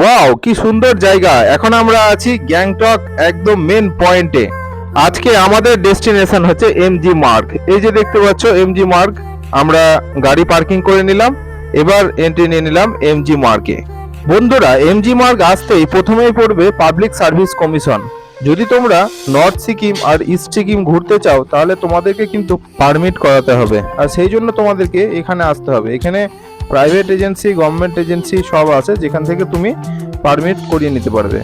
Wow, কি সুন্দর জায়গা। এখন আমরা আছি গ্যাংটক একদম মেন পয়েন্টে। আজকে আমাদের ডেস্টিনেশন হচ্ছে এমজি মার্গ। এই যে দেখতে পাচ্ছ এমজি মার্গ। আমরা গাড়ি পার্কিং করে নিলাম, এবার এন্ট্রি নিয়ে নিলাম এমজি মার্গে। বন্ধুরা, এমজি মার্গ আসতেই প্রথমেই পড়বে পাবলিক সার্ভিস কমিশন। যদি তোমরা নর্থ সিকিম আর ইস্ট সিকিম ঘুরতে চাও তাহলে তোমাদেরকে কিন্তু পারমিট করাতে হবে, আর সেই জন্য তোমাদেরকে এখানে আসতে হবে। এখানে প্রাইভেট এজেন্সি, গভর্নমেন্ট এজেন্সি সব আছে, যেখান থেকে তুমি পারমিট করিয়ে নিতে পারবে।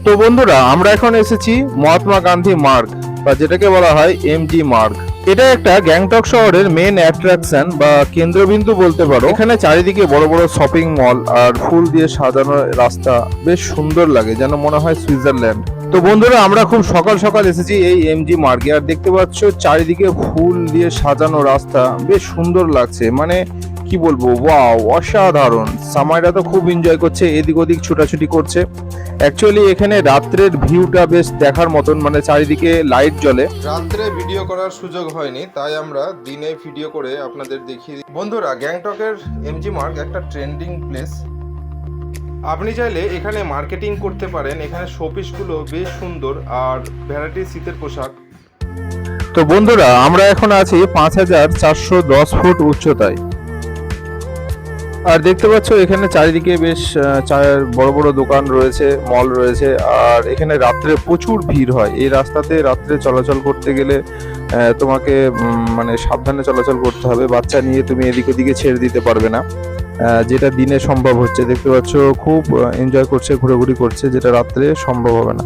তো বন্ধুরা, আমরা এখন এসেছি মহাত্মা গান্ধী মার্গ, বা যেটাকে বলা হয় এমজি মার্গ। এটা একটা গ্যাংটক শহরের মেন অ্যাট্রাকশন বা কেন্দ্রবিন্দু বলতে পারো। এখানে চারিদিকে বড় বড় শপিং মল আর ফুল দিয়ে সাজানো রাস্তা, বেশ সুন্দর লাগে, যেন মনে হয় সুইজারল্যান্ড। তো বন্ধুরা, আমরা খুব সকাল সকাল এসেছি এই এমজি মার্গে, আর দেখতে পাচ্ছ চারিদিকে ফুল দিয়ে সাজানো রাস্তা, বেশ সুন্দর লাগছে। মানে কি বলবো, ওয়াও, অসাধারণ। সামাইরা তো খুব এনজয় করছে, এদিক ওদিক ছোটাছুটি করছে। অ্যাকচুয়ালি এখানে রাত্রের ভিউটা বেশ দেখার মতন, মানে চারিদিকে লাইট জ্বলে। রাত্রে ভিডিও করার সুযোগ হয়নি, তাই আমরা দিনে ভিডিও করে আপনাদের দেখিয়ে দিই। বন্ধুরা, গ্যাংটকের এমজি মার্গ একটা ট্রেন্ডিং প্লেস। আপনি চাইলে এখানে মার্কেটিং করতে পারেন। এখানে শোপিসগুলো বেশ সুন্দর, আর ভ্যারাইটি শীতের পোশাক। তো বন্ধুরা, আমরা এখন আছি 5410 ফুট উচ্চতায়। আর দেখতে পাচ্ছ এখানে চারিদিকে বেশ চায়ের বড় বড় দোকান রয়েছে, মল রয়েছে। আর এখানে রাত্রে প্রচুর ভিড় হয়। এই রাস্তাতে রাত্রে চলাচল করতে গেলে তোমাকে মানে সাবধানে চলাচল করতে হবে। বাচ্চা নিয়ে তুমি এদিক ওদিকে ছেড়ে দিতে পারবে না, যেটা দিনে সম্ভব হচ্ছে। দেখতে পাচ্ছ খুব এনজয় করছে, ঘোরাঘুরি করছে, যেটা রাত্রে সম্ভব হবে না।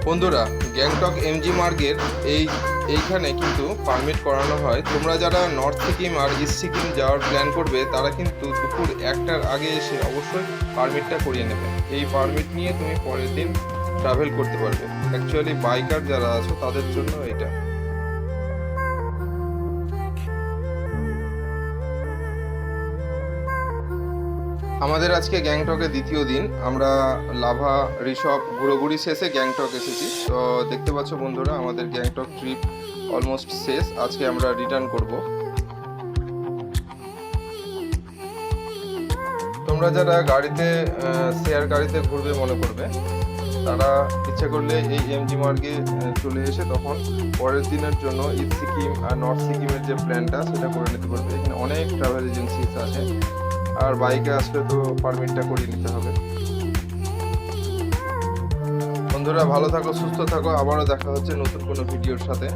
বন্ধুরা, গ্যাংটক এমজি মার্গের এইখানে কিন্তু পারমিট করানো হয়। তোমরা যারা নর্থ সিকিম আর ইস্ট সিকিম যাওয়ার প্ল্যান করবে তারা কিন্তু দুপুর 1টার আগে এসে অবশ্যই পারমিটটা করিয়ে নেবে। এই পারমিট নিয়ে তুমি পরের দিন ট্রাভেল করতে পারবে। অ্যাকচুয়ালি বাইকার যারা আছো তাদের জন্য এটা। আমাদের আজকে গ্যাংটকে দ্বিতীয় দিন। আমরা লাভা রিসপ ঘুরোঘুরি শেষে গ্যাংটক এসেছি। তো দেখতে পাচ্ছ বন্ধুরা, আমাদের গ্যাংটক ট্রিপ অলমোস্ট শেষ। আজকে আমরা রিটার্ন করব। তোমরা যারা গাড়িতে শেয়ার গাড়িতে ঘুরবে মনে করবে, তারা ইচ্ছা করলে এই এমজি মার্গে চলে এসে তখন পরের দিনের জন্য ইস্ট সিকিম আর নর্থ সিকিমের যে প্ল্যানটা সেটা করে নিতে পারবে। এখানে অনেক ট্রাভেল এজেন্সিস আছে, আর বাইকে আসলে তো পারমিটটা করিয়ে নিতে হবে। বন্ধুরা, ভালো থাকো, সুস্থ থাকো। আবারও দেখা হচ্ছে নতুন কোনো ভিডিওর সাথে।